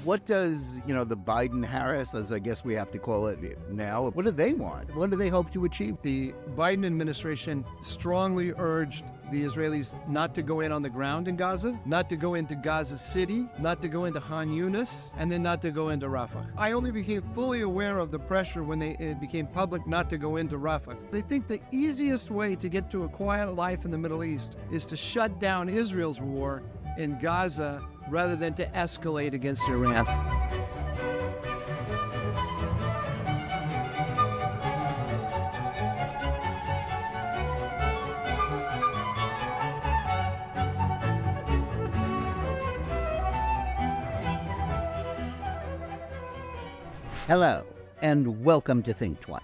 What does, the Biden-Harris, as I guess we have to call it now, what do they want? What do they hope to achieve? The Biden administration strongly urged the Israelis not to go in on the ground in Gaza, not to go into Gaza City, not to go into Khan Yunis, and then not to go into Rafah. I only became fully aware of the pressure when it became public not to go into Rafah. They think the easiest way to get to a quiet life in the Middle East is to shut down Israel's war in Gaza rather than to escalate against Iran. Hello, and welcome to Think Twice.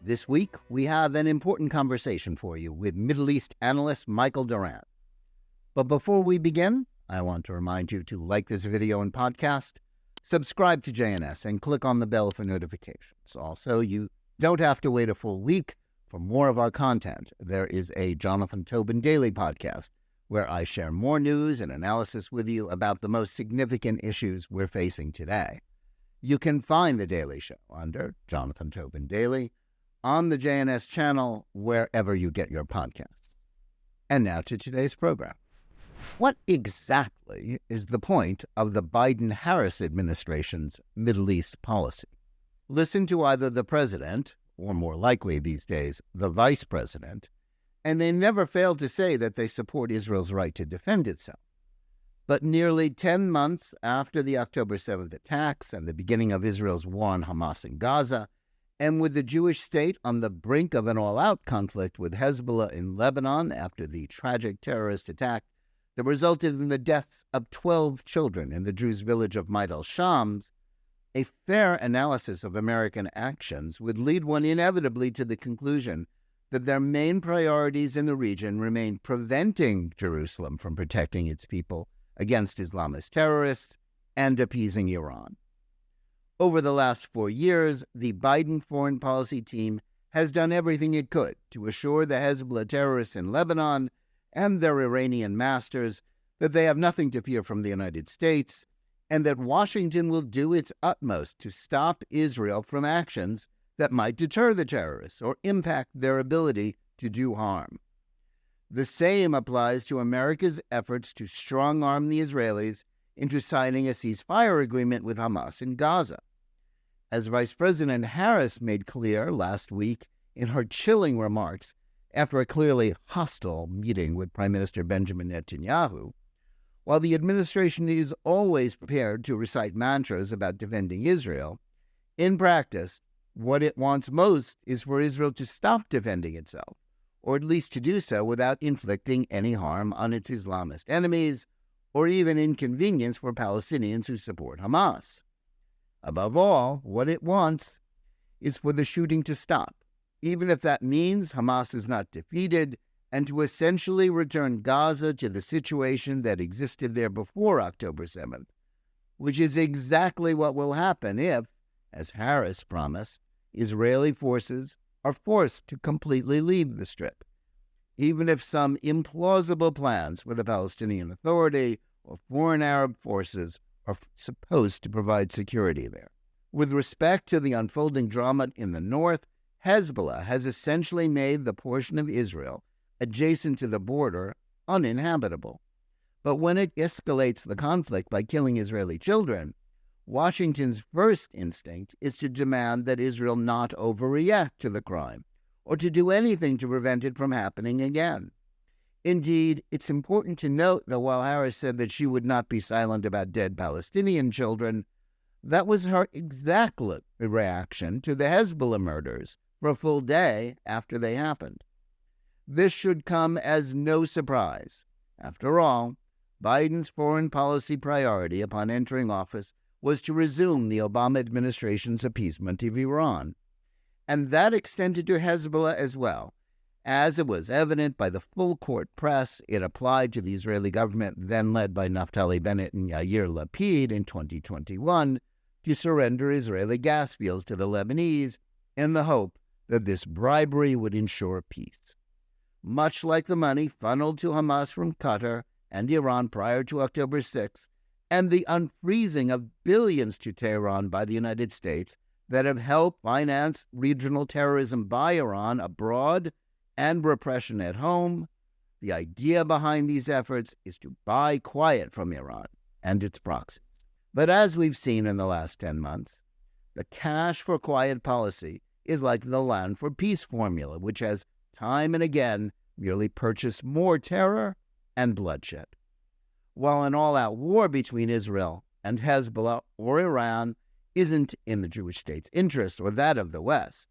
This week, we have an important conversation for you with Middle East analyst Michael Doran. But before we begin, I want to remind you to like this video and podcast, subscribe to JNS, and click on the bell for notifications. Also, you don't have to wait a full week for more of our content. There is a Jonathan Tobin daily podcast where I share more news and analysis with you about the most significant issues we're facing today. You can find the Daily Show under Jonathan Tobin Daily on the JNS channel, wherever you get your podcasts. And now to today's program. What exactly is the point of the Biden-Harris administration's Middle East policy? Listen to either the president, or more likely these days, the vice president, and they never fail to say that they support Israel's right to defend itself. But nearly 10 months after the October 7th attacks and the beginning of Israel's war on Hamas in Gaza, and with the Jewish state on the brink of an all-out conflict with Hezbollah in Lebanon after the tragic terrorist attack that resulted in the deaths of 12 children in the Druze village of Maid al-Shams, a fair analysis of American actions would lead one inevitably to the conclusion that their main priorities in the region remain preventing Jerusalem from protecting its people against Islamist terrorists and appeasing Iran. Over the last 4 years, the Biden foreign policy team has done everything it could to assure the Hezbollah terrorists in Lebanon and their Iranian masters that they have nothing to fear from the United States, and that Washington will do its utmost to stop Israel from actions that might deter the terrorists or impact their ability to do harm. The same applies to America's efforts to strong-arm the Israelis into signing a ceasefire agreement with Hamas in Gaza. As Vice President Harris made clear last week in her chilling remarks after a clearly hostile meeting with Prime Minister Benjamin Netanyahu, while the administration is always prepared to recite mantras about defending Israel, in practice, what it wants most is for Israel to stop defending itself, or at least to do so without inflicting any harm on its Islamist enemies, or even inconvenience for Palestinians who support Hamas. Above all, what it wants is for the shooting to stop, even if that means Hamas is not defeated, and to essentially return Gaza to the situation that existed there before October 7th, which is exactly what will happen if, as Harris promised, Israeli forces are forced to completely leave the Strip, even if some implausible plans for the Palestinian Authority or foreign Arab forces are supposed to provide security there. With respect to the unfolding drama in the north, Hezbollah has essentially made the portion of Israel adjacent to the border uninhabitable. But when it escalates the conflict by killing Israeli children, Washington's first instinct is to demand that Israel not overreact to the crime or to do anything to prevent it from happening again. Indeed, it's important to note that while Harris said that she would not be silent about dead Palestinian children, that was her exact reaction to the Hezbollah murders for a full day after they happened. This should come as no surprise. After all, Biden's foreign policy priority upon entering office was to resume the Obama administration's appeasement of Iran. And that extended to Hezbollah as well, as it was evident by the full-court press it applied to the Israeli government then led by Naftali Bennett and Yair Lapid in 2021 to surrender Israeli gas fields to the Lebanese in the hope that this bribery would ensure peace. Much like the money funneled to Hamas from Qatar and Iran prior to October 6th, and the unfreezing of billions to Tehran by the United States that have helped finance regional terrorism by Iran abroad and repression at home, the idea behind these efforts is to buy quiet from Iran and its proxies. But as we've seen in the last 10 months, the cash for quiet policy is like the land for peace formula, which has time and again merely purchased more terror and bloodshed. While an all-out war between Israel and Hezbollah or Iran isn't in the Jewish state's interest or that of the West,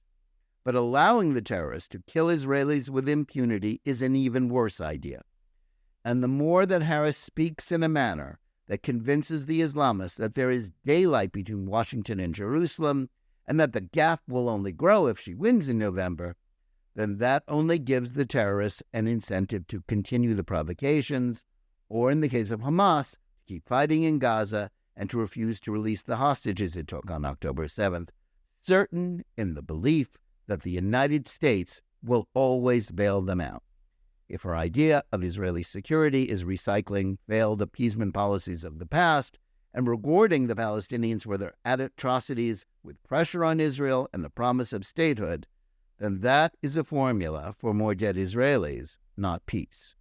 but allowing the terrorists to kill Israelis with impunity is an even worse idea. And the more that Harris speaks in a manner that convinces the Islamists that there is daylight between Washington and Jerusalem, and that the gap will only grow if she wins in November, then that only gives the terrorists an incentive to continue the provocations, or in the case of Hamas, to keep fighting in Gaza and to refuse to release the hostages it took on October 7th, certain in the belief that the United States will always bail them out. If her idea of Israeli security is recycling failed appeasement policies of the past and rewarding the Palestinians for their atrocities with pressure on Israel and the promise of statehood, then that is a formula for more dead Israelis, not peace.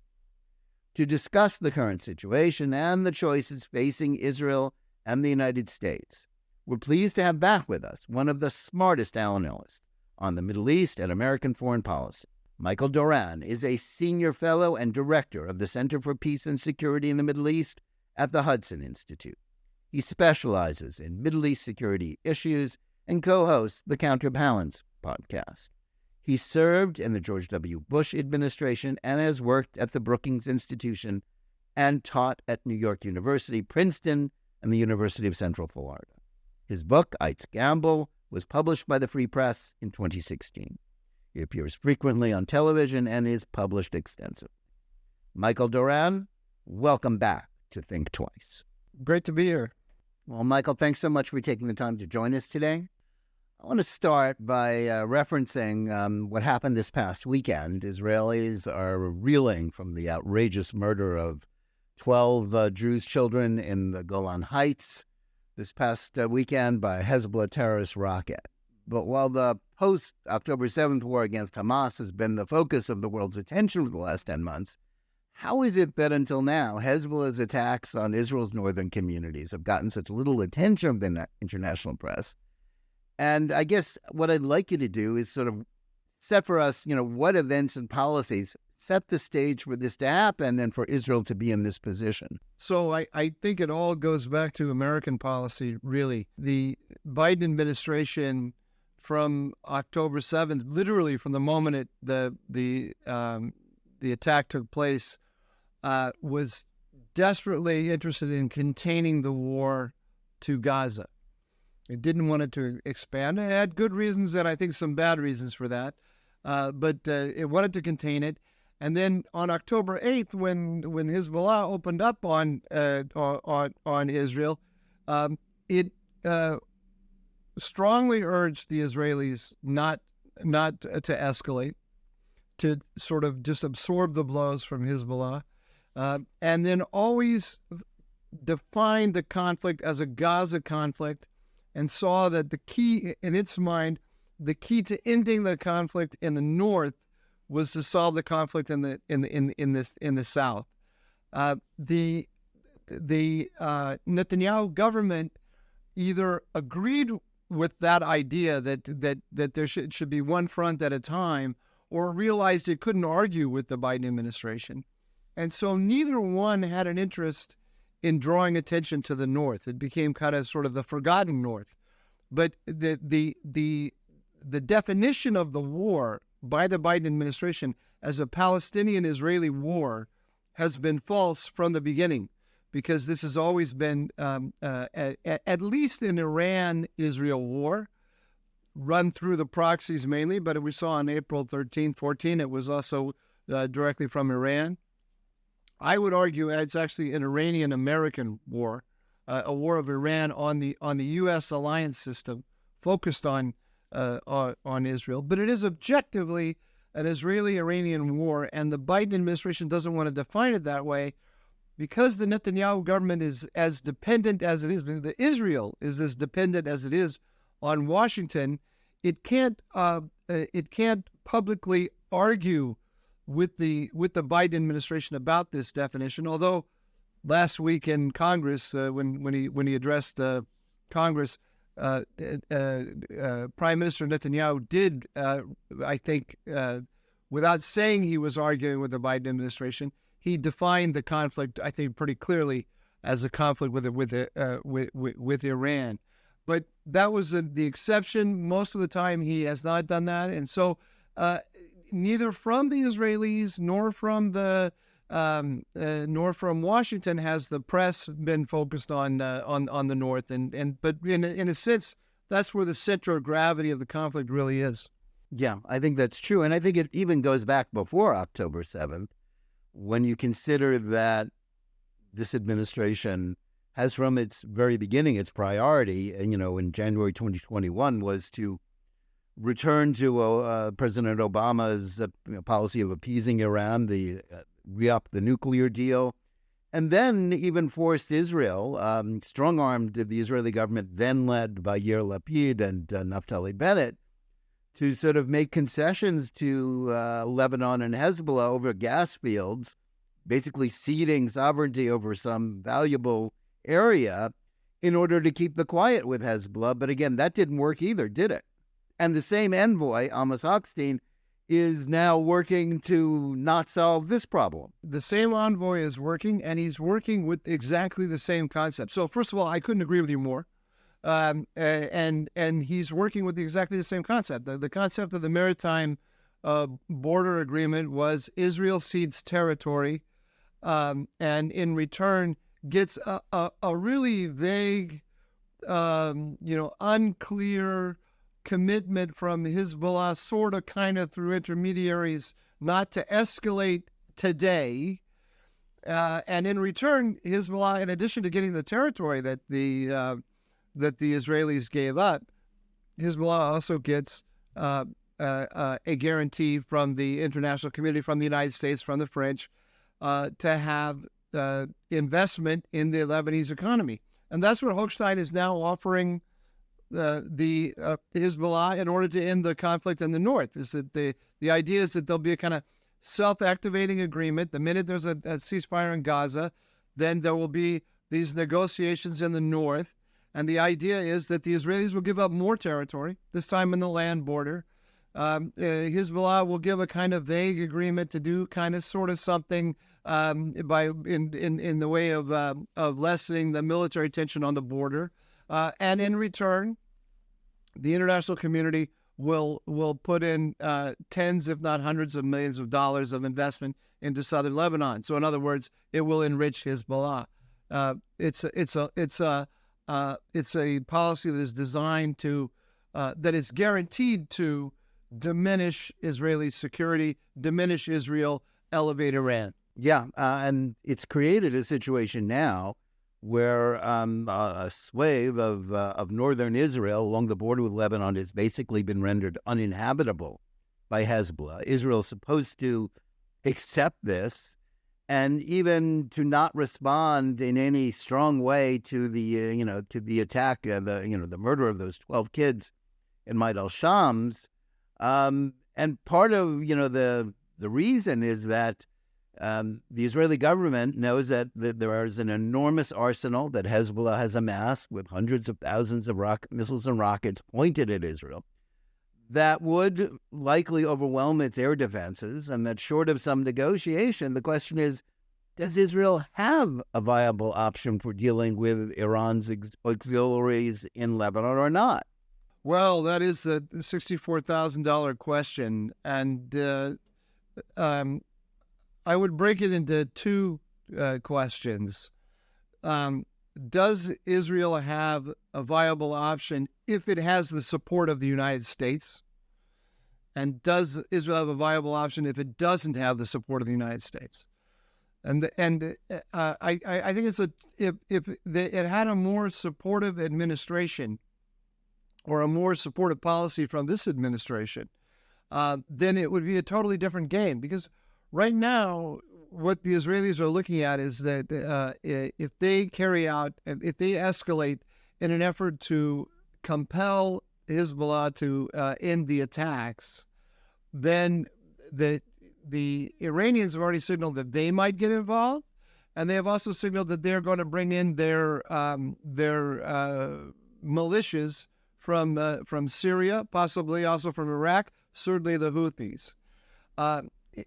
To discuss the current situation and the choices facing Israel and the United States, we're pleased to have back with us one of the smartest analysts on the Middle East and American foreign policy. Michael Doran is a senior fellow and director of the Center for Peace and Security in the Middle East at the Hudson Institute. He specializes in Middle East security issues and co-hosts the Counterbalance podcast. He served in the George W. Bush administration and has worked at the Brookings Institution and taught at New York University, Princeton, and the University of Central Florida. His book, Eitz Gamble, was published by the Free Press in 2016. He appears frequently on television and is published extensively. Michael Doran, welcome back to Think Twice. Great to be here. Well, Michael, thanks so much for taking the time to join us today. I want to start by referencing what happened this past weekend. Israelis are reeling from the outrageous murder of 12 Druze children in the Golan Heights this past weekend by a Hezbollah terrorist rocket. But while the post-October 7th war against Hamas has been the focus of the world's attention for the last 10 months, how is it that until now Hezbollah's attacks on Israel's northern communities have gotten such little attention from the international press? And I guess what I'd like you to do is sort of set for us, what events and policies set the stage for this to happen and for Israel to be in this position. So I think it all goes back to American policy, really. The Biden administration from October 7th, literally from the moment the attack took place, was desperately interested in containing the war to Gaza. It didn't want it to expand. It had good reasons and I think some bad reasons for that, but it wanted to contain it. And then on October 8th, when Hezbollah opened up on Israel, it strongly urged the Israelis not to escalate, to sort of just absorb the blows from Hezbollah, and then always defined the conflict as a Gaza conflict, and saw that the key, in its mind, the key to ending the conflict in the north was to solve the conflict in the south. The Netanyahu government either agreed with that idea that there should be one front at a time, or realized it couldn't argue with the Biden administration, and so neither one had an interest in drawing attention to the north. It became kind of sort of the forgotten north. But the definition of the war by the Biden administration as a Palestinian-Israeli war has been false from the beginning, because this has always been, at least an Iran-Israel war, run through the proxies mainly, but we saw on April 13, 14, it was also directly from Iran. I would argue it's actually an Iranian-American war, a war of Iran on the U.S. alliance system focused on Israel. But it is objectively an Israeli-Iranian war, and the Biden administration doesn't want to define it that way because the Netanyahu government is as dependent as it is, Israel is as dependent as it is on Washington, it can't publicly argue with the Biden administration about this definition. Although last week in Congress, when he addressed Congress, Prime Minister Netanyahu did, I think, without saying he was arguing with the Biden administration, he defined the conflict, I think, pretty clearly as a conflict with Iran. But that was the exception. Most of the time, he has not done that, and so neither from the Israelis nor from Washington has the press been focused on the North, but in a sense, that's where the center of gravity of the conflict really is. Yeah, I think that's true, and I think it even goes back before October 7th, when you consider that this administration has from its very beginning its priority, and in January 2021 was to return to President Obama's policy of appeasing Iran, re-up the nuclear deal, and then even forced Israel, strong-armed the Israeli government, then led by Yair Lapid and Naftali Bennett, to sort of make concessions to Lebanon and Hezbollah over gas fields, basically ceding sovereignty over some valuable area in order to keep the quiet with Hezbollah. But again, that didn't work either, did it? And the same envoy, Amos Hochstein, is now working to not solve this problem. The same envoy is working, and he's working with exactly the same concept. So first of all, I couldn't agree with you more. And he's working with exactly the same concept. The concept of the maritime border agreement was Israel cedes territory, and in return gets a really vague, unclear commitment from Hezbollah, sort of, kind of through intermediaries, not to escalate today. And in return, Hezbollah, in addition to getting the territory that the Israelis gave up, Hezbollah also gets a guarantee from the international community, from the United States, from the French, to have investment in the Lebanese economy. And that's what Hochstein is now offering the Hezbollah in order to end the conflict in the north. Is that the idea is that there'll be a kind of self-activating agreement. The minute there's a ceasefire in Gaza, then there will be these negotiations in the north. And the idea is that the Israelis will give up more territory, this time in the land border. Hezbollah will give a kind of vague agreement to do kind of sort of something in the way of lessening the military tension on the border. And in return, the international community will put in tens, if not hundreds of millions of dollars of investment into southern Lebanon. So in other words, it will enrich Hezbollah. It's a policy that is designed to, that is guaranteed to diminish Israeli security, diminish Israel, elevate Iran. Yeah, and it's created a situation now where a swathe of northern Israel along the border with Lebanon has basically been rendered uninhabitable by Hezbollah. Israel is supposed to accept this and even to not respond in any strong way to the attack, the murder of those 12 kids in Maid al-Shams. And part of the reason is that the Israeli government knows that there is an enormous arsenal that Hezbollah has amassed with hundreds of thousands of missiles and rockets pointed at Israel that would likely overwhelm its air defenses, and that short of some negotiation, the question is, does Israel have a viable option for dealing with Iran's auxiliaries in Lebanon or not? Well, that is the $64,000 question, and I would break it into two questions. Does Israel have a viable option if it has the support of the United States? And does Israel have a viable option if it doesn't have the support of the United States? And I think if it had a more supportive administration or a more supportive policy from this administration, then it would be a totally different game. Because right now, what the Israelis are looking at is that if they escalate in an effort to compel Hezbollah to end the attacks, then the Iranians have already signaled that they might get involved, and they have also signaled that they're going to bring in their militias from Syria, possibly also from Iraq, certainly the Houthis.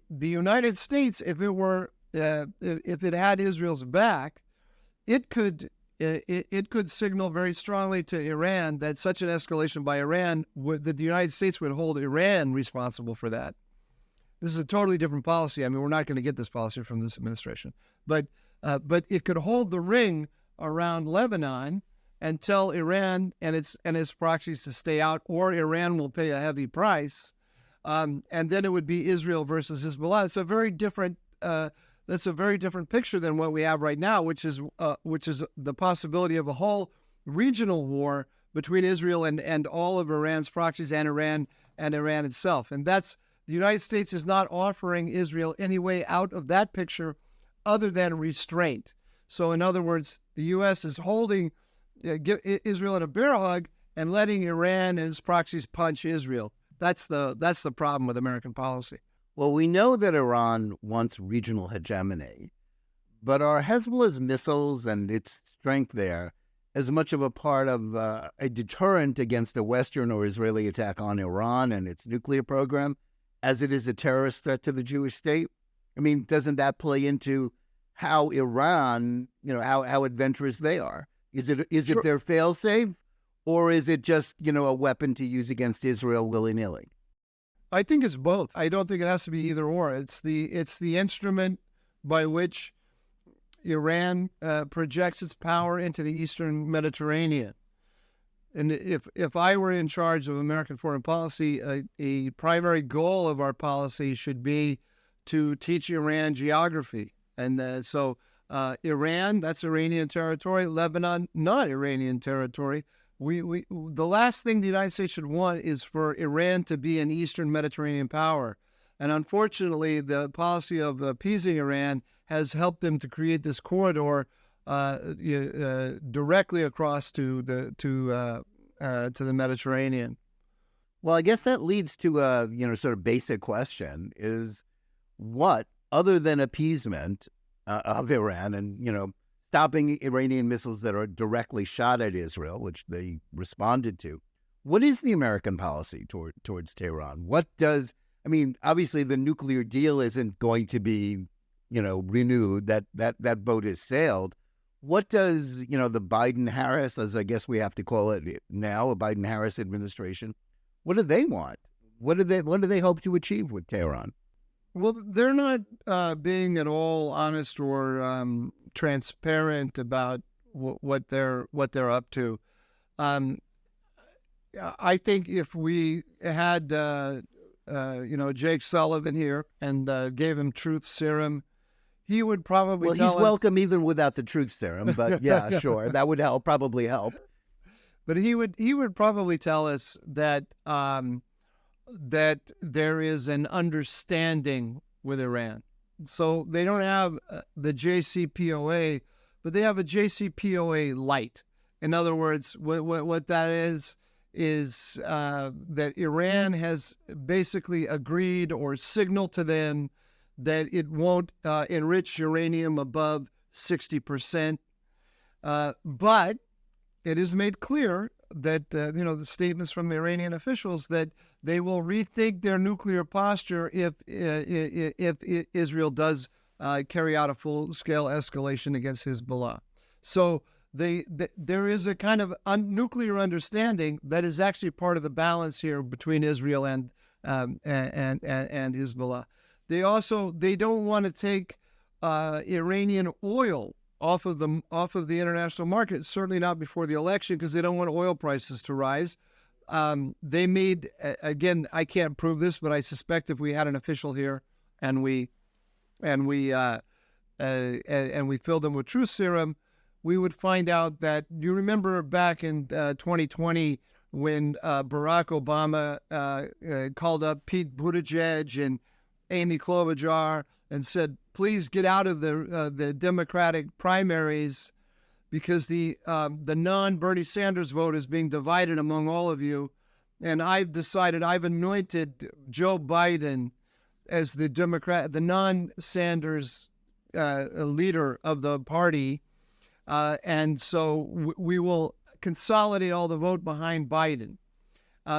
The United States, if it had Israel's back, it could signal very strongly to Iran that such an escalation by Iran that the United States would hold Iran responsible for that. This is a totally different policy. I mean, we're not going to get this policy from this administration, but it could hold the ring around Lebanon and tell Iran and its proxies to stay out, or Iran will pay a heavy price. And then it would be Israel versus Hezbollah. It's a very different. That's a very different picture than what we have right now, which is the possibility of a whole regional war between Israel and all of Iran's proxies and Iran itself. And that's the United States is not offering Israel any way out of that picture other than restraint. So in other words, the U.S. is holding Israel in a bear hug and letting Iran and its proxies punch Israel. That's the problem with American policy. Well, we know that Iran wants regional hegemony, but are Hezbollah's missiles and its strength there as much of a part of a deterrent against a Western or Israeli attack on Iran and its nuclear program as it is a terrorist threat to the Jewish state? I mean, doesn't that play into how Iran, how adventurous they are? Is it their fail-safe, or is it just, a weapon to use against Israel willy-nilly? I think it's both. I don't think it has to be either or. It's the instrument by which Iran projects its power into the Eastern Mediterranean. And if I were in charge of American foreign policy, a primary goal of our policy should be to teach Iran geography. And so Iran, that's Iranian territory. Lebanon, not Iranian territory. The last thing the United States should want is for Iran to be an Eastern Mediterranean power. And unfortunately, the policy of appeasing Iran has helped them to create this corridor directly across to the Mediterranean. Well, I guess that leads to a sort of basic question: is what, other than appeasement of Iran and stopping Iranian missiles that are directly shot at Israel, which they responded to, what is the American policy towards Tehran? Obviously the nuclear deal isn't going to be, renewed. That boat has sailed. What does, the Biden-Harris, as I guess we have to call it now, a Biden-Harris administration, what do they want? What do they hope to achieve with Tehran? Well, they're not being at all honest or transparent about what they're up to. I think if we had Jake Sullivan here and gave him truth serum, he would probably tell us. He's welcome even without the truth serum, but yeah, sure, that would probably help. But he would probably tell us that that there is an understanding with Iran. So they don't have the JCPOA, but they have a JCPOA light. In other words, what that is that Iran has basically agreed or signaled to them that it won't enrich uranium above 60%. But it is made clear that, the statements from the Iranian officials that they will rethink their nuclear posture if Israel does carry out a full-scale escalation against Hezbollah. So there is a kind of nuclear understanding that is actually part of the balance here between Israel and Hezbollah. They don't want to take Iranian oil off of the international market, certainly not before the election, because they don't want oil prices to rise. They made, again, I can't prove this, but I suspect if we had an official here and we filled them with truth serum, we would find out that, you remember back in 2020 when Barack Obama called up Pete Buttigieg and Amy Klobuchar and said, please get out of the Democratic primaries because the non-Bernie Sanders vote is being divided among all of you. And I've anointed Joe Biden as the non-Sanders leader of the party. And so we will consolidate all the vote behind Biden.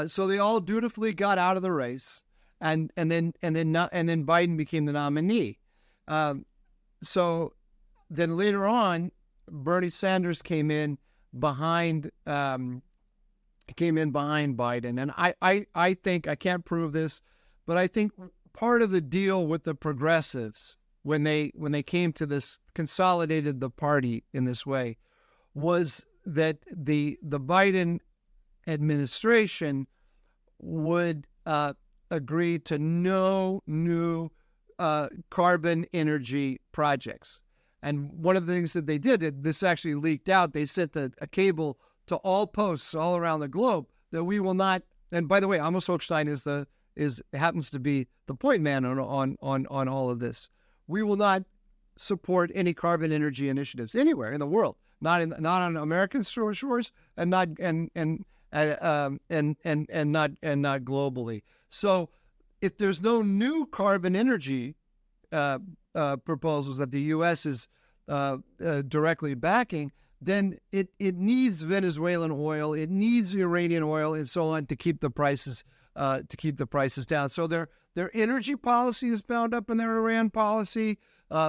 So they all dutifully got out of the race, and then Biden became the nominee. So then later on, Bernie Sanders came in behind Biden, and I think, I can't prove this, but I think part of the deal with the progressives when they came to this, consolidated the party in this way, was that the Biden administration would agree to no new carbon energy projects. And one of the things that they did, this actually leaked out, they sent a cable to all posts all around the globe that we will not. And by the way, Amos Hochstein happens to be the point man on all of this. We will not support any carbon energy initiatives anywhere in the world, not on American shores, and not globally. So, if there's no new carbon energy proposals that the U.S. is directly backing, then it needs Venezuelan oil, it needs Iranian oil, and so on to keep the prices down. So their energy policy is bound up in their Iran policy.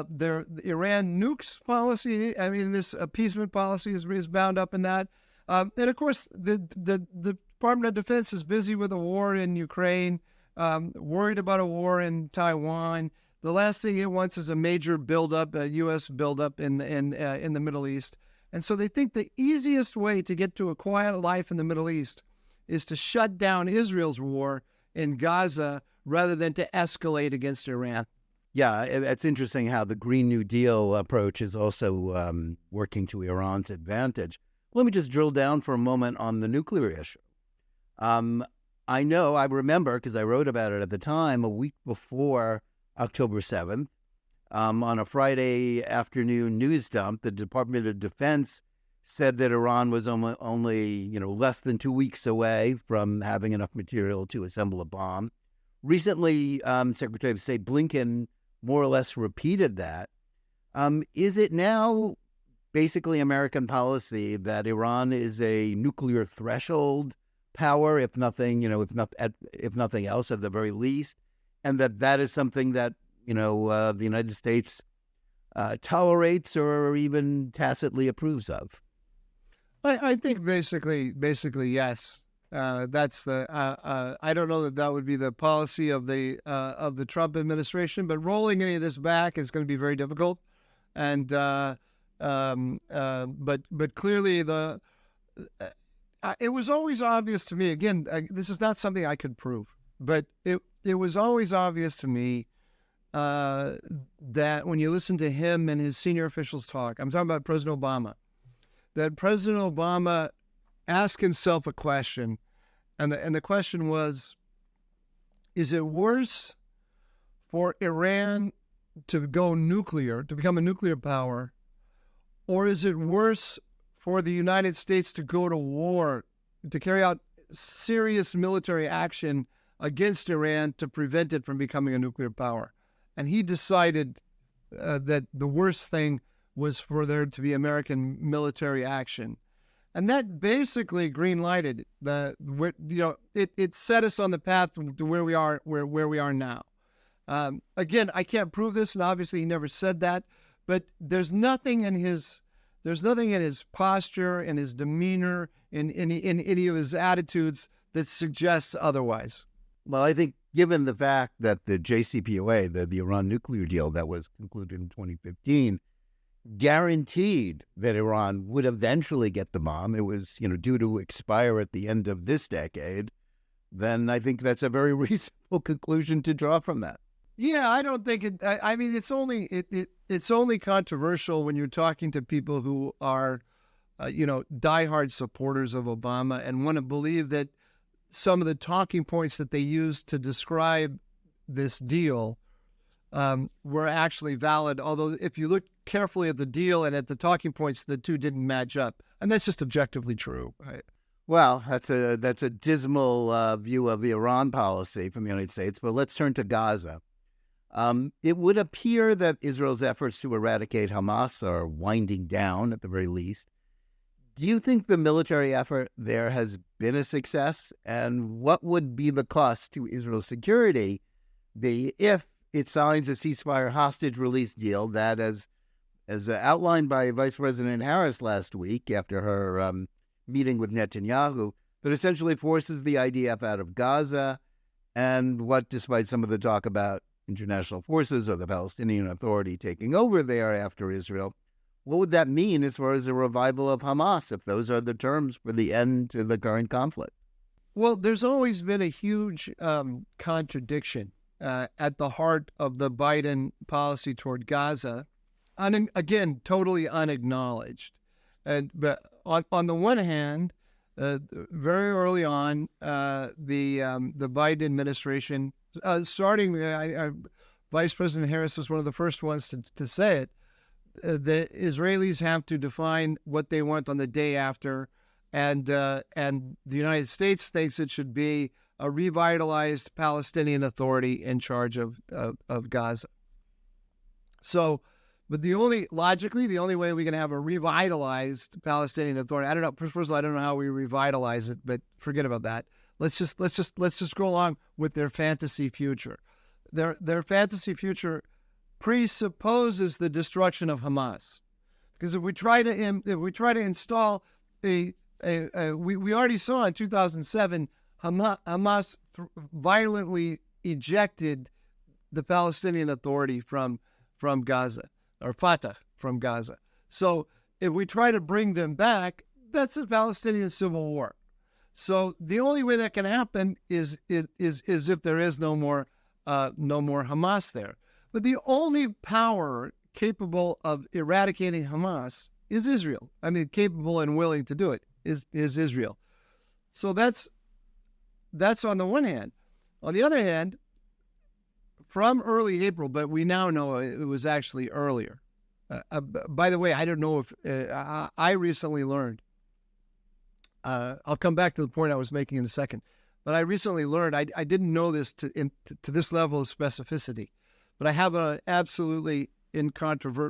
Their Iran nukes policy, this appeasement policy is bound up in that. And of course, the Department of Defense is busy with a war in Ukraine, worried about a war in Taiwan. The last thing it wants is a major buildup, a U.S. buildup in the Middle East. And so they think the easiest way to get to a quiet life in the Middle East is to shut down Israel's war in Gaza rather than to escalate against Iran. Yeah, it's interesting how the Green New Deal approach is also working to Iran's advantage. Let me just drill down for a moment on the nuclear issue. I remember, because I wrote about it at the time, a week before October 7th, on a Friday afternoon news dump, the Department of Defense said that Iran was only less than 2 weeks away from having enough material to assemble a bomb. Recently, Secretary of State Blinken more or less repeated that. Is it now basically American policy that Iran is a nuclear threshold power, if nothing else, at the very least, and that is something that the United States tolerates or even tacitly approves of? I think basically yes. That's the. I don't know that would be the policy of the Trump administration, but rolling any of this back is going to be very difficult. And but clearly it was always obvious to me. Again, this is not something I could prove, but it was always obvious to me that when you listen to him and his senior officials talk, I'm talking about President Obama, that President Obama asked himself a question, and the question was, is it worse for Iran to go nuclear, to become a nuclear power, or is it worse for the United States to go to war, to carry out serious military action against Iran to prevent it from becoming a nuclear power? And he decided that the worst thing was for there to be American military action. And that basically green-lighted it set us on the path to where we are now. Again, I can't prove this, and obviously he never said that, but there's nothing in his posture, in his demeanor, in any of his attitudes that suggests otherwise. Well, I think given the fact that the JCPOA, the Iran nuclear deal that was concluded in 2015, guaranteed that Iran would eventually get the bomb, it was due to expire at the end of this decade, then I think that's a very reasonable conclusion to draw from that. Yeah, I don't think it. I mean, it's only controversial when you're talking to people who are, diehard supporters of Obama and want to believe that some of the talking points that they use to describe this deal were actually valid. Although if you look carefully at the deal and at the talking points, the two didn't match up, and that's just objectively true. Right? Well, that's a dismal view of the Iran policy from the United States. But let's turn to Gaza. It would appear that Israel's efforts to eradicate Hamas are winding down, at the very least. Do you think the military effort there has been a success? And what would be the cost to Israel's security if it signs a ceasefire hostage release deal that, as outlined by Vice President Harris last week after her meeting with Netanyahu, that essentially forces the IDF out of Gaza, and what, despite some of the talk about international forces or the Palestinian Authority taking over there after Israel, what would that mean as far as a revival of Hamas, if those are the terms for the end to the current conflict? Well, there's always been a huge contradiction at the heart of the Biden policy toward Gaza, again, totally unacknowledged. But on the one hand, very early on, the Biden administration, Vice President Harris was one of the first ones to say it. The Israelis have to define what they want on the day after, and the United States thinks it should be a revitalized Palestinian Authority in charge of Gaza. So, but the only way we can have a revitalized Palestinian Authority, I don't know. First of all, I don't know how we revitalize it, but forget about that. Let's just go along with their fantasy future. Their fantasy future presupposes the destruction of Hamas, because if we try to install we already saw in 2007 Hamas violently ejected the Palestinian Authority from Gaza, or Fatah from Gaza. So if we try to bring them back, that's a Palestinian civil war. So the only way that can happen is if there is no more Hamas there. But the only power capable of eradicating Hamas is Israel. I mean, capable and willing to do it is Israel. So that's on the one hand. On the other hand, from early April, but we now know it was actually earlier. By the way, I don't know if I recently learned. I'll come back to the point I was making in a second. But I recently learned, I didn't know this to this level of specificity, but I have an absolutely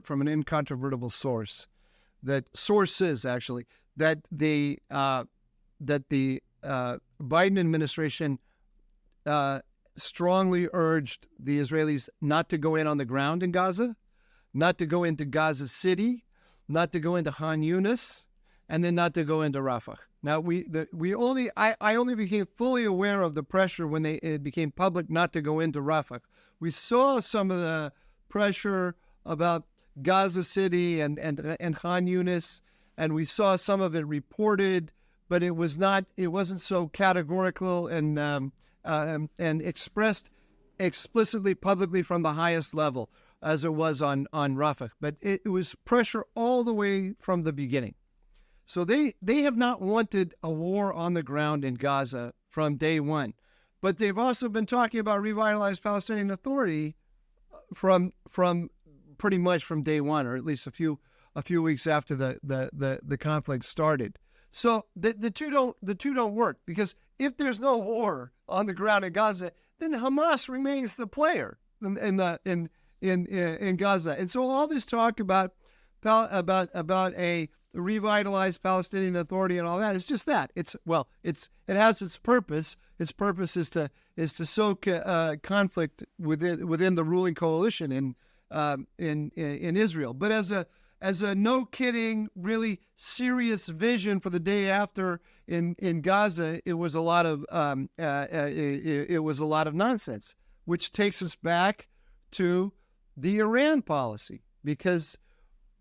from an incontrovertible source, sources actually, that the Biden administration strongly urged the Israelis not to go in on the ground in Gaza, not to go into Gaza City, not to go into Khan Yunis, and then not to go into Rafah. Now, I only became fully aware of the pressure when it became public not to go into Rafah. We saw some of the pressure about Gaza City and Khan Yunis, and we saw some of it reported, but it wasn't so categorical and expressed explicitly publicly from the highest level as it was on Rafah. But it was pressure all the way from the beginning. So they have not wanted a war on the ground in Gaza from day one, but they've also been talking about revitalized Palestinian Authority from pretty much from day one, or at least a few weeks after the conflict started. So the two don't work, because if there's no war on the ground in Gaza, then Hamas remains the player in Gaza. And so all this talk about a revitalized Palestinian Authority and all that, it's just that. It has its purpose. Its purpose is to sow conflict within the ruling coalition in Israel. But as a no kidding, really serious vision for the day after in Gaza, it was a lot of nonsense, which takes us back to the Iran policy, because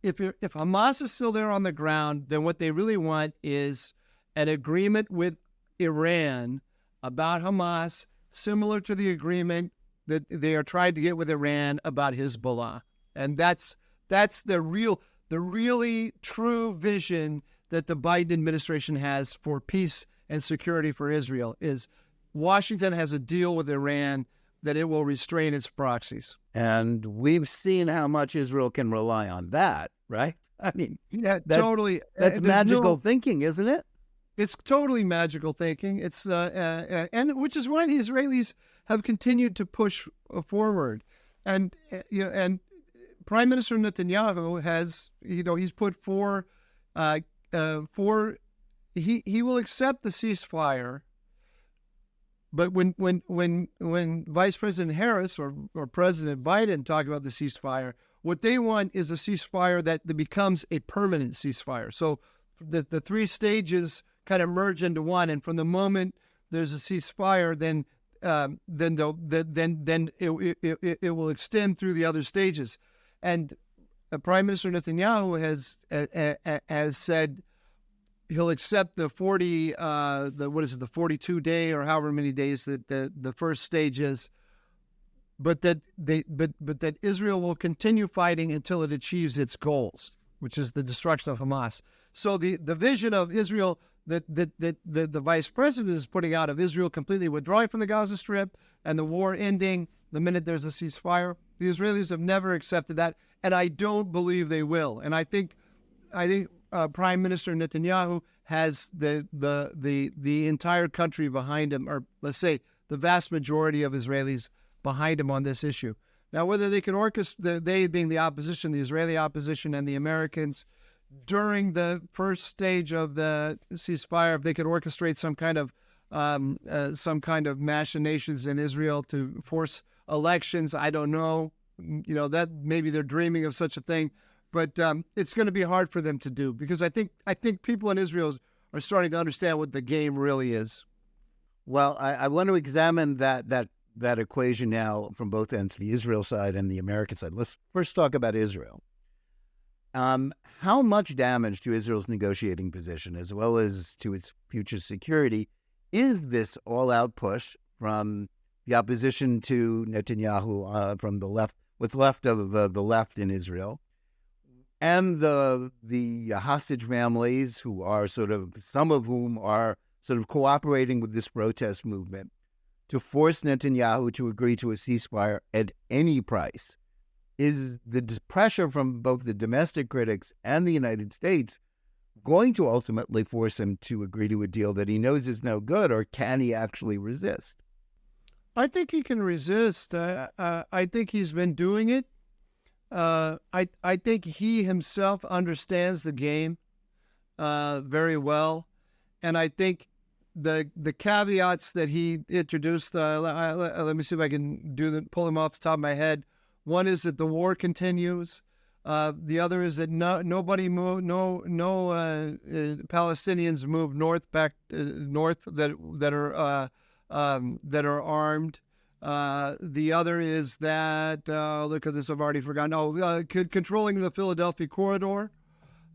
if Hamas is still there on the ground, then what they really want is an agreement with Iran about Hamas, similar to the agreement that they are trying to get with Iran about Hezbollah. And that's the really true vision that the Biden administration has for peace and security for Israel, is Washington has a deal with Iran that it will restrain its proxies. And we've seen how much Israel can rely on that, right? I mean, totally. That's magical thinking, isn't it? It's totally magical thinking. It's and which is why the Israelis have continued to push forward, and and Prime Minister Netanyahu has he's put four. He will accept the ceasefire, but when Vice President Harris or President Biden talk about the ceasefire, what they want is a ceasefire that becomes a permanent ceasefire. So the three stages kind of merge into one, and from the moment there's a ceasefire, then it will extend through the other stages. And Prime Minister Netanyahu has said he'll accept the 42 day or however many days that the first stage is, but that Israel will continue fighting until it achieves its goals, which is the destruction of Hamas. So the vision of Israel that the vice president is putting out of Israel completely withdrawing from the Gaza Strip and the war ending the minute there's a ceasefire, the Israelis have never accepted that, and I don't believe they will. And I think Prime Minister Netanyahu has the entire country behind him, or let's say the vast majority of Israelis behind him on this issue. Now, whether they can orchestrate, they being the opposition, the Israeli opposition, and the Americans, during the first stage of the ceasefire, if they could orchestrate some kind of machinations in Israel to force elections, I don't know. That maybe they're dreaming of such a thing, but it's going to be hard for them to do, because I think people in Israel are starting to understand what the game really is. Well, I want to examine that equation now from both ends, the Israel side and the American side. Let's first talk about Israel. How much damage to Israel's negotiating position, as well as to its future security, is this all-out push from the opposition to Netanyahu, from the left, what's left of the left in Israel, and the hostage families who are some of whom are cooperating with this protest movement to force Netanyahu to agree to a ceasefire at any price? Is the pressure from both the domestic critics and the United States going to ultimately force him to agree to a deal that he knows is no good, or can he actually resist? I think he can resist. I think he's been doing it. I think he himself understands the game very well, and I think the caveats that he introduced. Let me see if I can pull them off the top of my head. One is that the war continues. The other is that nobody move, no Palestinians move north north that are armed. The other is that look at this, I've already forgotten. Controlling the Philadelphia corridor.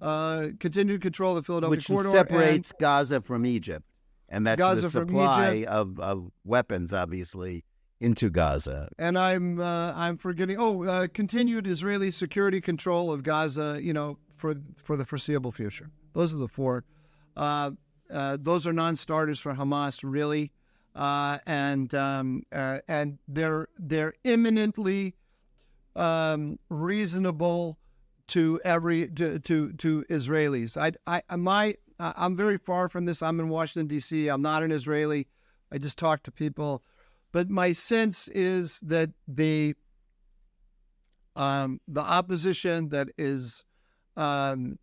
Continue to control the Philadelphia corridor, which separates Gaza from Egypt, and that's Gaza the supply of weapons, obviously, into Gaza. And I'm forgetting. Continued Israeli security control of Gaza, for the foreseeable future. Those are the four. Those are non-starters for Hamas, really, and they're eminently reasonable to Israelis. I'm very far from this. I'm in Washington D.C. I'm not an Israeli. I just talk to people. But my sense is that the opposition that is working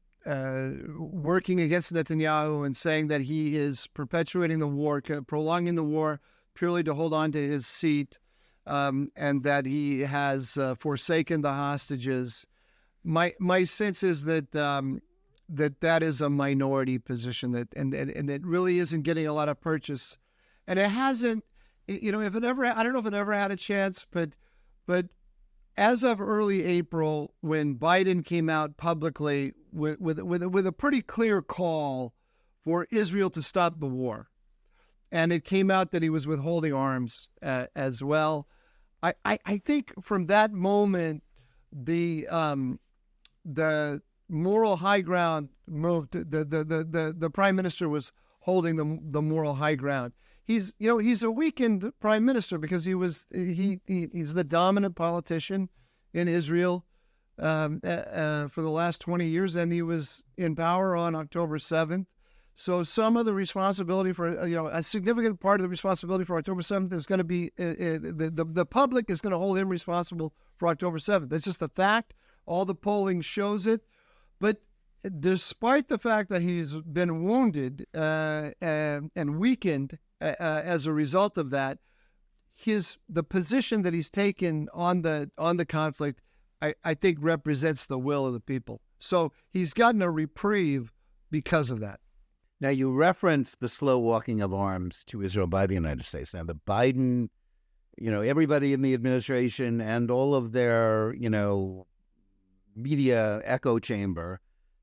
against Netanyahu and saying that he is perpetuating the war, prolonging the war purely to hold on to his seat, and that he has forsaken the hostages, my sense is that that is a minority position, and it really isn't getting a lot of purchase, and it hasn't. If it ever, I don't know if it ever had a chance, but as of early April, when Biden came out publicly with a pretty clear call for Israel to stop the war, and it came out that he was withholding arms as well, I think from that moment the moral high ground moved. The prime minister was holding the moral high ground. he's a weakened prime minister because he's the dominant politician in Israel for the last 20 years, and he was in power on October 7th. So some of the responsibility for, a significant part of the responsibility for October 7th is going to be, the public is going to hold him responsible for October 7th. That's just a fact. All the polling shows it. But despite the fact that he's been wounded and weakened as a result of that, the position that he's taken on the conflict, I think represents the will of the people. So he's gotten a reprieve because of that. Now, you referenced the slow walking of arms to Israel by the United States. Now, the Biden, everybody in the administration and all of their, media echo chamber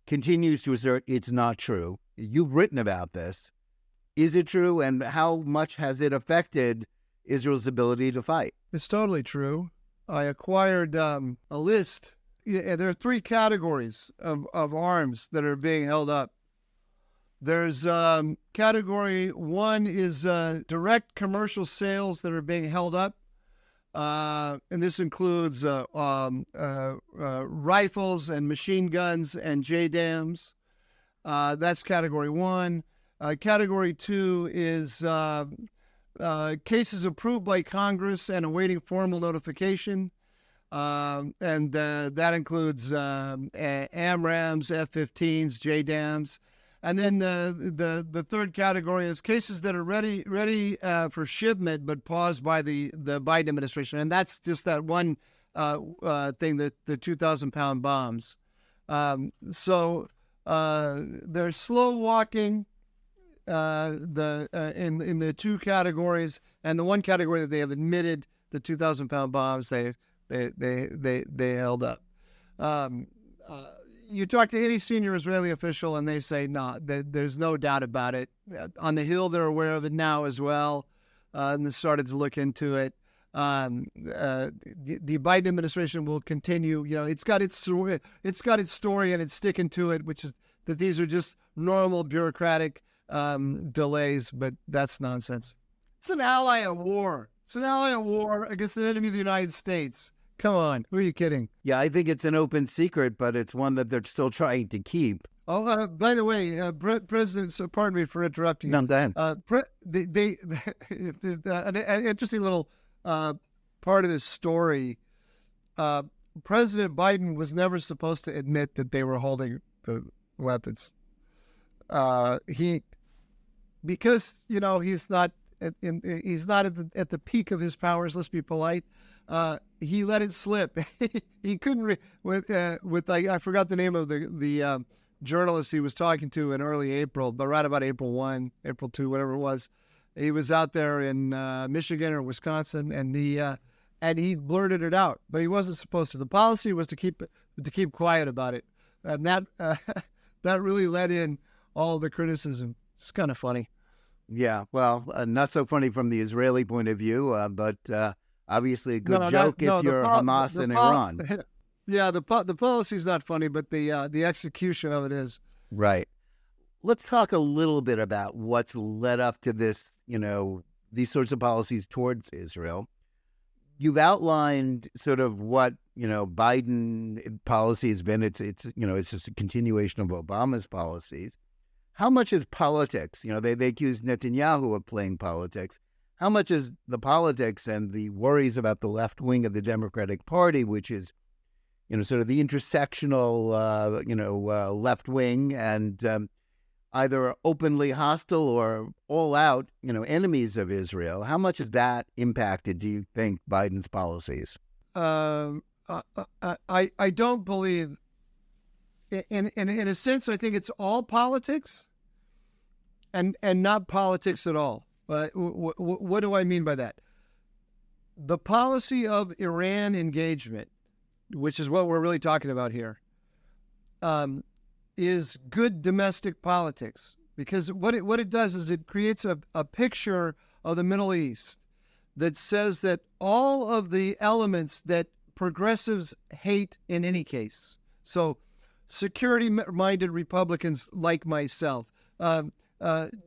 continues to assert it's not true. You've written about this. Is it true? And how much has it affected Israel's ability to fight? It's totally true. I acquired a list. Yeah, there are 3 categories of arms that are being held up. There's category 1 is direct commercial sales that are being held up. And this includes rifles and machine guns and JDAMs. That's category 1. Category 2 is cases approved by Congress and awaiting formal notification. And that includes AMRAAMs, F-15s, JDAMs. And then the third category is cases that are ready for shipment but paused by the Biden administration, and that's just that one thing, the 2,000-pound bombs. So they're slow walking in the 2 categories, and the one category that they have admitted, the 2,000-pound bombs, they held up. You talk to any senior Israeli official, and they say, no, there's no doubt about it. On the Hill, they're aware of it now as well, and they started to look into it. The Biden administration will continue. It's got its story, and it's sticking to it, which is that these are just normal bureaucratic delays, but that's nonsense. It's an ally of war. It's an ally of war against an enemy of the United States. Come on, who are you kidding? Yeah, I think it's an open secret, but it's one that they're still trying to keep. Oh, by the way, President, so pardon me for interrupting you. No, go ahead. An interesting little part of this story, President Biden was never supposed to admit that they were holding the weapons. Because he's not at the peak of his powers. Let's be polite. He let it slip. He couldn't I forgot the name of the journalist he was talking to in early April, but right about April 1, April 2, whatever it was. He was out there in Michigan or Wisconsin, and he blurted it out, but he wasn't supposed to. The policy was to keep quiet about it, and that really let in all the criticism. It's kind of funny. Yeah, well, not so funny from the Israeli point of view, but obviously a good joke if you're Hamas in Iran. Yeah, the policy's not funny, but the execution of it is. Right. Let's talk a little bit about what's led up to this, these sorts of policies towards Israel. You've outlined sort of what, Biden policy has been. It's just a continuation of Obama's policies. How much is politics? They accuse Netanyahu of playing politics. How much is the politics and the worries about the left wing of the Democratic Party, which is, sort of the intersectional, left wing and either openly hostile or all out, enemies of Israel? How much has that impacted, do you think, Biden's policies? I don't believe, in a sense, I think it's all politics and not politics at all. What do I mean by that? The policy of Iran engagement, which is what we're really talking about here, is good domestic politics, because what it does is it creates a picture of the Middle East that says that all of the elements that progressives hate in any case, so security-minded Republicans like myself,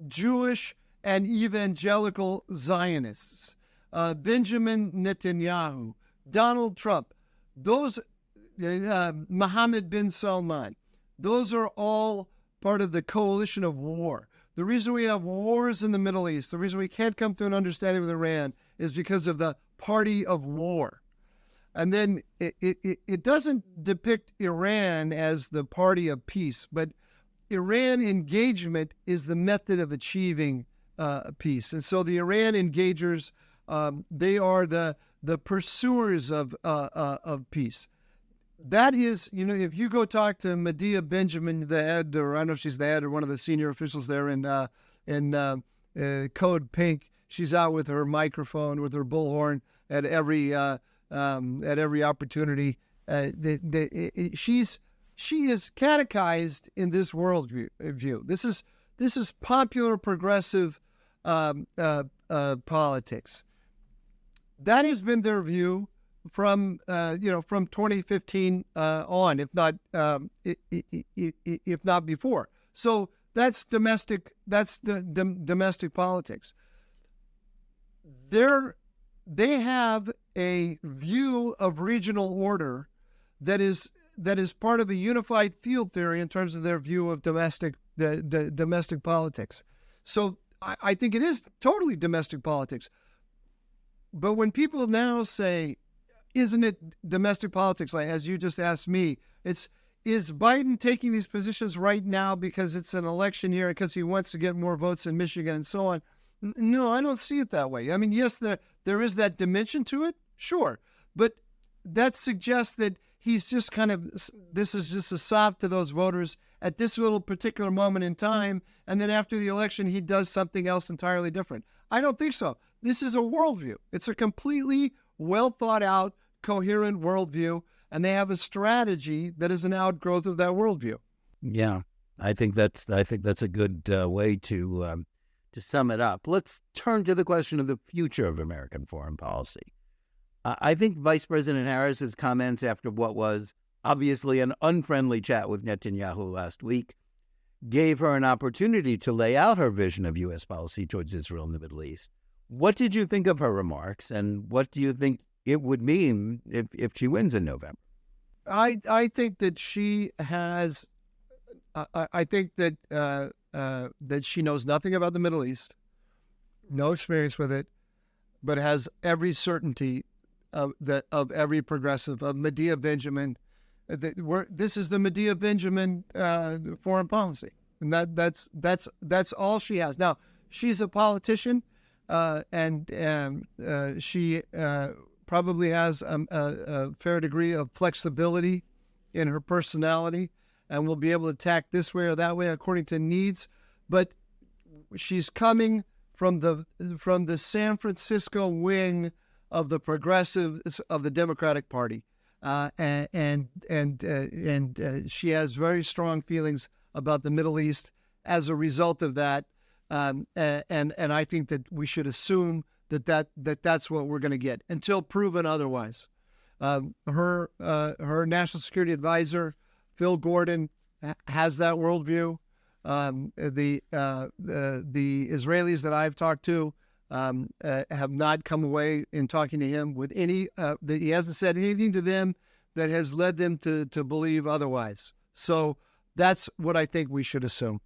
Jewish and evangelical Zionists, Benjamin Netanyahu, Donald Trump, those Mohammed bin Salman, those are all part of the coalition of war. The reason we have wars in the Middle East, the reason we can't come to an understanding with Iran is because of the party of war. And then it doesn't depict Iran as the party of peace, but Iran engagement is the method of achieving peace. And so the Iran engagers, they are the pursuers of peace. That is, if you go talk to Medea Benjamin, the head, or I don't know if she's the head or one of the senior officials there in Code Pink, she's out with her microphone, with her bullhorn at every opportunity. She is catechized in this worldview. This is popular progressive politics. That has been their view from 2015 on, if not before. So that's domestic. That's the domestic politics. They have a view of regional order that is part of a unified field theory in terms of their view of domestic politics. So I think it is totally domestic politics. But when people now say, isn't it domestic politics, like as you just asked me, is Biden taking these positions right now because it's an election year, because he wants to get more votes in Michigan and so on? No, I don't see it that way. I mean, yes, there is that dimension to it, sure. But that suggests that he's just this is just a sop to those voters at this little particular moment in time, and then after the election, he does something else entirely different. I don't think so. This is a worldview. It's a completely well thought out, coherent worldview, and they have a strategy that is an outgrowth of that worldview. Yeah, I think that's a good way to sum it up. Let's turn to the question of the future of American foreign policy. I think Vice President Harris's comments after what was obviously an unfriendly chat with Netanyahu last week gave her an opportunity to lay out her vision of U.S. policy towards Israel and the Middle East. What did you think of her remarks, and what do you think it would mean if she wins in November? I think that she has. I think that that she knows nothing about the Middle East, no experience with it, but has every certainty of every progressive, of Medea Benjamin. This is the Medea Benjamin foreign policy, and that's all she has. Now, she's a politician, and she probably has a fair degree of flexibility in her personality, and will be able to attack this way or that way according to needs. But she's coming from the San Francisco wing of the progressives of the Democratic Party, and she has very strong feelings about the Middle East as a result of that. And I think that we should assume that's what we're going to get until proven otherwise. Her national security advisor, Phil Gordon, has that worldview. The Israelis that I've talked to have not come away in talking to him with any, that he hasn't said anything to them that has led them to believe otherwise. So that's what I think we should assume.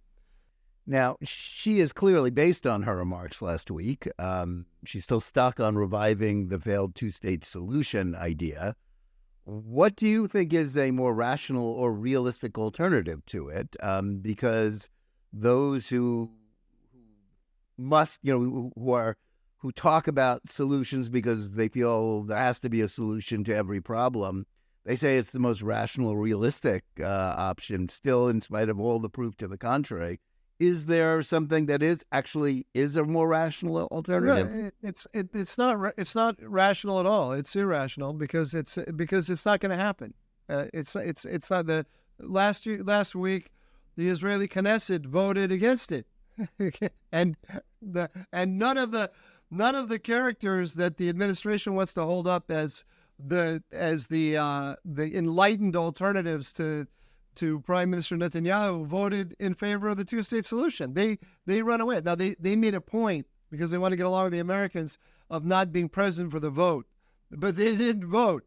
Now, she is clearly, based on her remarks last week, she's still stuck on reviving the failed two-state solution idea. What do you think is a more rational or realistic alternative to it? Because those who must, who talk about solutions because they feel there has to be a solution to every problem, they say it's the most rational, realistic option, still in spite of all the proof to the contrary. Is there something that is a more rational alternative? No, it's not rational at all. It's irrational because it's not going to happen. It's not. The last week, the Israeli Knesset voted against it, and none of the characters that the administration wants to hold up as the enlightened alternatives to to Prime Minister Netanyahu voted in favor of the two-state solution. They run away. Now, they made a point, because they want to get along with the Americans, of not being present for the vote. But they didn't vote.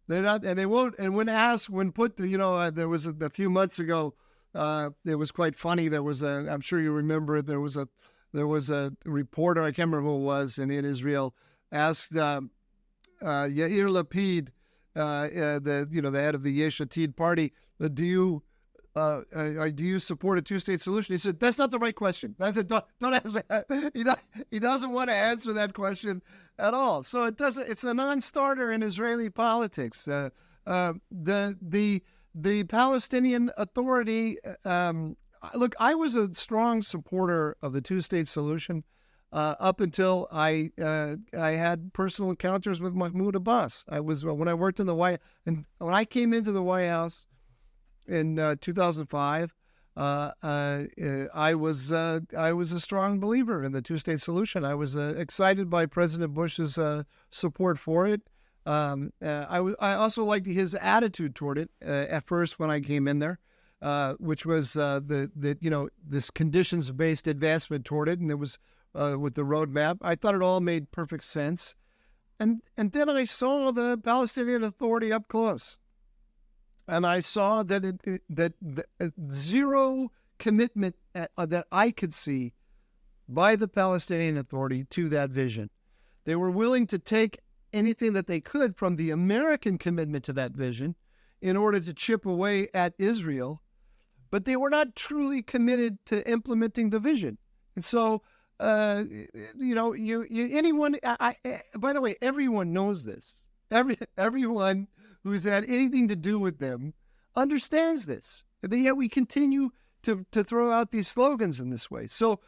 They're not, and they won't. And when asked, when put to, there was a few months ago, it was quite funny. There was I'm sure you remember it. There was a reporter, I can't remember who it was, in Israel, asked Yair Lapid, the head of the Yesh Atid party, do you support a two-state solution? He said, that's not the right question. Don't ask that. He doesn't want to answer that question at all. So it's a non-starter in Israeli politics. The Palestinian Authority, look, I was a strong supporter of the two-state solution up until I had personal encounters with Mahmoud Abbas. When I worked in the White, and when I came into the White House in 2005, I was a strong believer in the two-state solution. I was excited by President Bush's support for it. I also liked his attitude toward it at first when I came in there, which was this conditions-based advancement toward it, and it was with the roadmap. I thought it all made perfect sense, and then I saw the Palestinian Authority up close. And I saw that zero commitment that I could see by the Palestinian Authority to that vision. They were willing to take anything that they could from the American commitment to that vision in order to chip away at Israel, but they were not truly committed to implementing the vision. And so, anyone. By the way, everyone knows this. Everyone who's had anything to do with them understands this. But yet we continue to throw out these slogans in this way. So,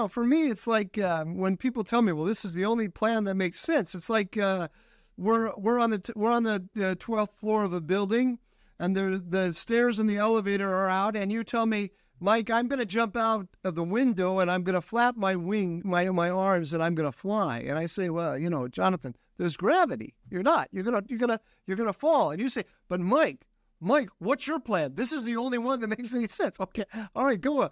for me, it's like when people tell me, well, this is the only plan that makes sense. It's like we're on the 12th floor of a building, and the stairs and the elevator are out, and you tell me, Mike, I'm going to jump out of the window and I'm going to flap my arms, and I'm going to fly. And I say, well, Jonathan, there's gravity. You're not. You're gonna fall. And you say, but Mike, what's your plan? This is the only one that makes any sense. Okay, all right, go.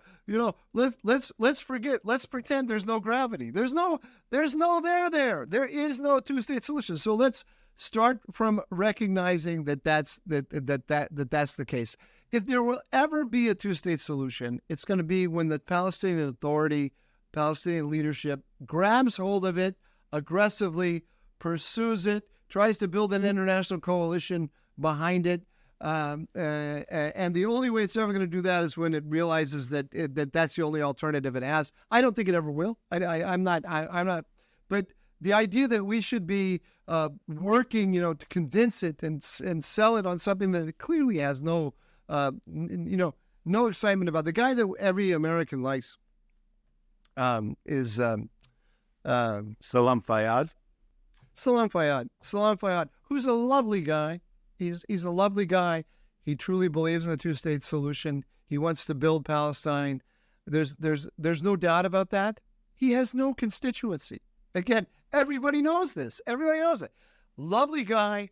Let's forget. Let's pretend there's no gravity. There's no there. There is no two-state solution. So let's start from recognizing that's the case. If there will ever be a two-state solution, it's going to be when the Palestinian Authority, Palestinian leadership grabs hold of it aggressively, pursues it, tries to build an international coalition behind it. And the only way it's ever going to do that is when it realizes that that's the only alternative it has. I don't think it ever will. I'm not. But the idea that we should be working, to convince it and sell it on something that it clearly has no excitement about. The guy that every American likes is Salam Fayyad. Salam Fayyad, who's a lovely guy. He's a lovely guy. He truly believes in the two-state solution. He wants to build Palestine. There's no doubt about that. He has no constituency. Again, everybody knows this. Everybody knows it. Lovely guy,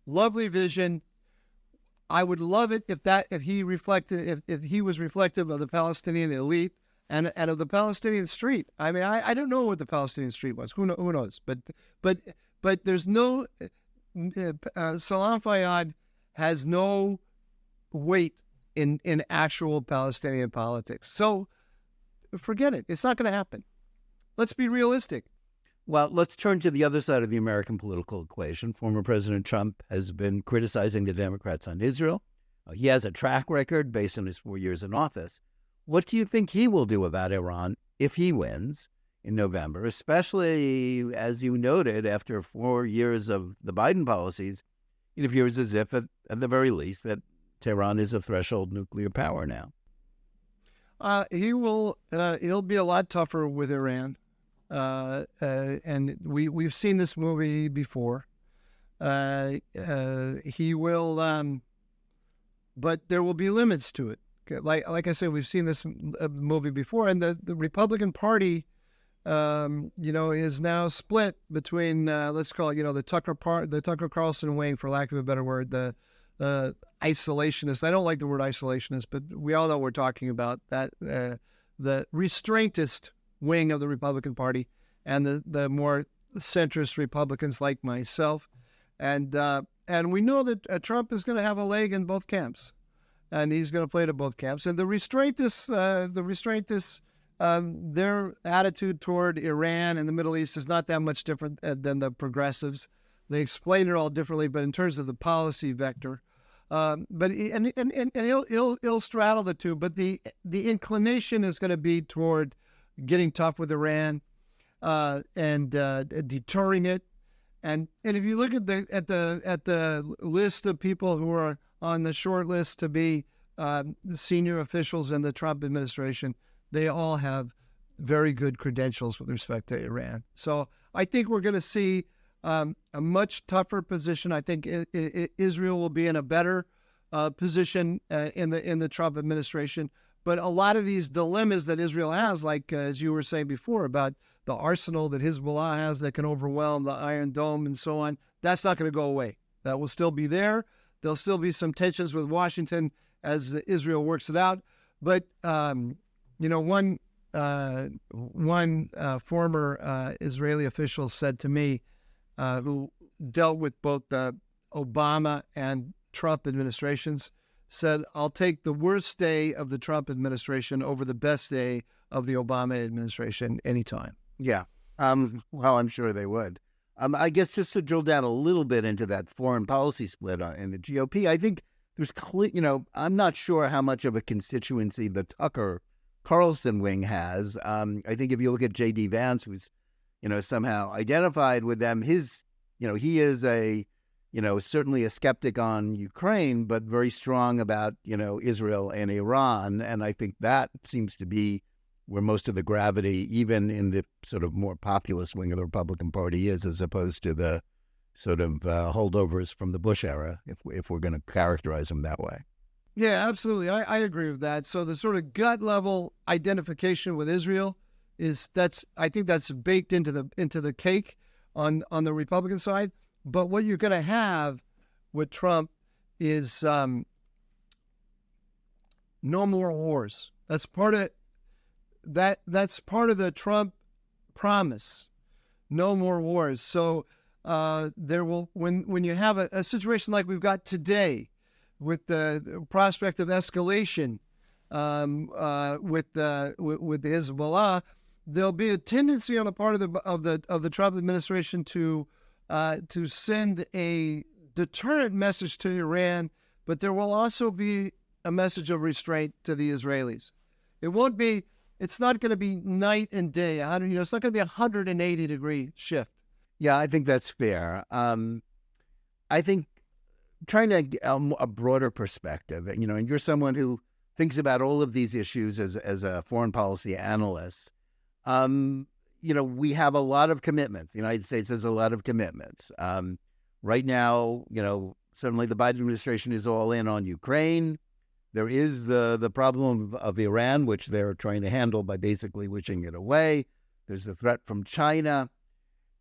lovely vision. I would love it if he was reflective of the Palestinian elite and of the Palestinian street. I mean, I don't know what the Palestinian street was. Who knows? But there's no Salam Fayyad has no weight in actual Palestinian politics. So forget it. It's not going to happen. Let's be realistic. Well, let's turn to the other side of the American political equation. Former President Trump has been criticizing the Democrats on Israel. He has a track record based on his 4 years in office. What do you think he will do about Iran if he wins in November, especially, as you noted, after 4 years of the Biden policies? It appears as if, at the very least, that Tehran is a threshold nuclear power now. He'll be a lot tougher with Iran. And we've seen this movie before. He will, but there will be limits to it. Like I said, we've seen this movie before, and the Republican Party, is now split between let's call it, the Tucker Carlson wing, for lack of a better word, the isolationist. I don't like the word isolationist, but we all know we're talking about that the restraintist wing of the Republican Party and the more centrist Republicans like myself. And we know that Trump is going to have a leg in both camps, and he's going to play to both camps. And the restraintists, their attitude toward Iran and the Middle East is not that much different than the progressives. They explain it all differently, but in terms of the policy vector, he'll straddle the two. But the inclination is going to be toward getting tough with Iran and deterring it. And if you look at the list of people who are on the short list to be the senior officials in the Trump administration, they all have very good credentials with respect to Iran. So I think we're going to see a much tougher position. I think Israel will be in a better position in the Trump administration. But a lot of these dilemmas that Israel has, like as you were saying before about the arsenal that Hezbollah has that can overwhelm the Iron Dome and so on, that's not going to go away. That will still be there. There'll still be some tensions with Washington as Israel works it out. But one former Israeli official said to me, who dealt with both the Obama and Trump administrations, said, "I'll take the worst day of the Trump administration over the best day of the Obama administration anytime." Yeah. Well, I'm sure they would. I guess just to drill down a little bit into that foreign policy split in the GOP, I think there's I'm not sure how much of a constituency the Tucker Carlson wing has. I think if you look at J.D. Vance, who's, somehow identified with them, he is certainly a skeptic on Ukraine, but very strong about, Israel and Iran. And I think that seems to be where most of the gravity, even in the sort of more populist wing of the Republican Party, is, as opposed to the sort of holdovers from the Bush era, if we're going to characterize them that way. Yeah, absolutely. I agree with that. So the sort of gut level identification with Israel I think that's baked into the cake on the Republican side. But what you're going to have with Trump is no more wars. That's part of the Trump promise. No more wars. So there will, when you have a situation like we've got today, with the prospect of escalation with the Hezbollah, there'll be a tendency on the part of the Trump administration to send a deterrent message to Iran, but there will also be a message of restraint to the Israelis. It's not going to be night and day. It's not going to be a 180-degree shift. Yeah, I think that's fair. I think trying to get a broader perspective, and you're someone who thinks about all of these issues as a foreign policy analyst. We have a lot of commitments. The United States has a lot of commitments. Right now, certainly the Biden administration is all in on Ukraine. There is the problem of Iran, which they're trying to handle by basically wishing it away. There's the threat from China.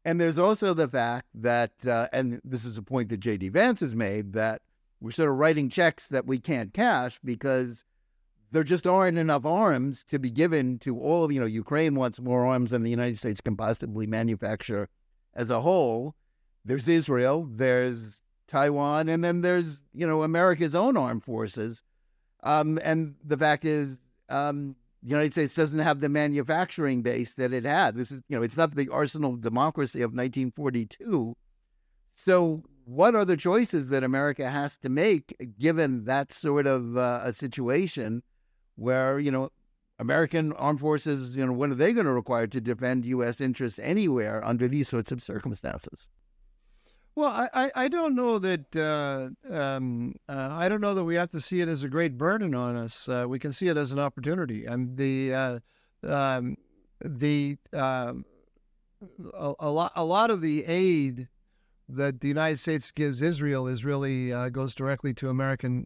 And there's also the fact that, and this is a point that J.D. Vance has made, that we're sort of writing checks that we can't cash because there just aren't enough arms to be given to all of, Ukraine wants more arms than the United States can possibly manufacture as a whole. There's Israel, there's Taiwan, and then there's, America's own armed forces. And the fact is, the United States doesn't have the manufacturing base that it had. This is, it's not the arsenal of democracy of 1942. So what are the choices that America has to make given that sort of a situation where, American armed forces, what are they going to require to defend U.S. interests anywhere under these sorts of circumstances? Well, I don't know that I don't know that we have to see it as a great burden on us. We can see it as an opportunity, and a lot of the aid that the United States gives Israel is really goes directly to American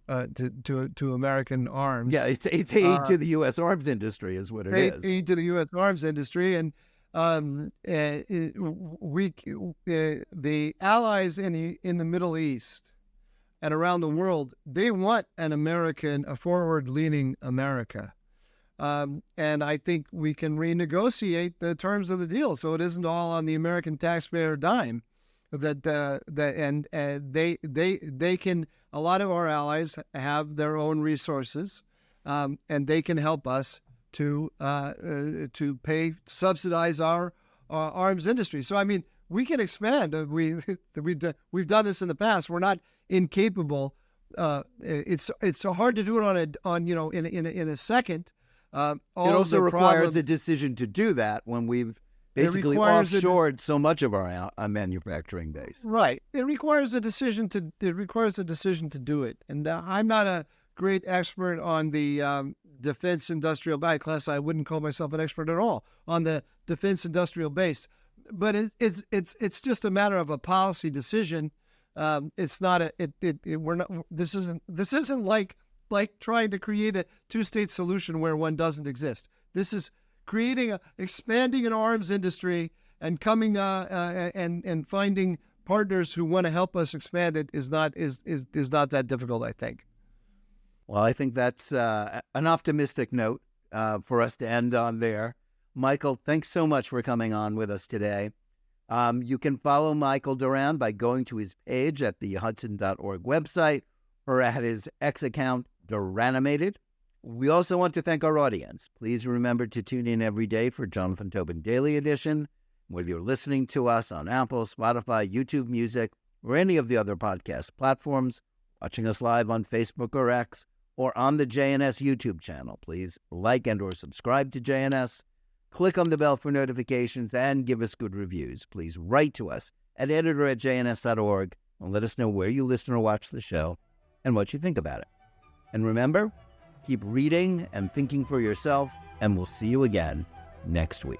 to American arms. Yeah, it's aid to the U.S. arms industry, is what it is. Aid to the U.S. arms industry, and the allies in the Middle East and around the world, they want a forward-leaning America. And I think we can renegotiate the terms of the deal so it isn't all on the American taxpayer dime. They can. A lot of our allies have their own resources, and they can help us to subsidize our arms industry. So I mean, we can expand. We've done this in the past. We're not incapable. It's so hard to do it in a second. It also requires a decision to do that when we've basically offshored so much of our manufacturing base. Right. It requires a decision to do it. And I'm not a great expert on the defense industrial base. Class, I wouldn't call myself an expert at all on the defense industrial base. But it's just a matter of a policy decision. It's not we're not. This isn't like trying to create a two-state solution where one doesn't exist. This is expanding an arms industry and coming and finding partners who want to help us expand it is not that difficult, I think. Well, I think that's an optimistic note for us to end on there. Michael, thanks so much for coming on with us today. You can follow Michael Doran by going to his page at the Hudson.org website or at his X account, Doranimated. We also want to thank our audience. Please remember to tune in every day for Jonathan Tobin Daily Edition. Whether you're listening to us on Apple, Spotify, YouTube Music, or any of the other podcast platforms, watching us live on Facebook or X, or on the JNS YouTube channel, please like and or subscribe to JNS. Click on the bell for notifications and give us good reviews. Please write to us at editor@jns.org and let us know where you listen or watch the show and what you think about it. And remember, keep reading and thinking for yourself, and we'll see you again next week.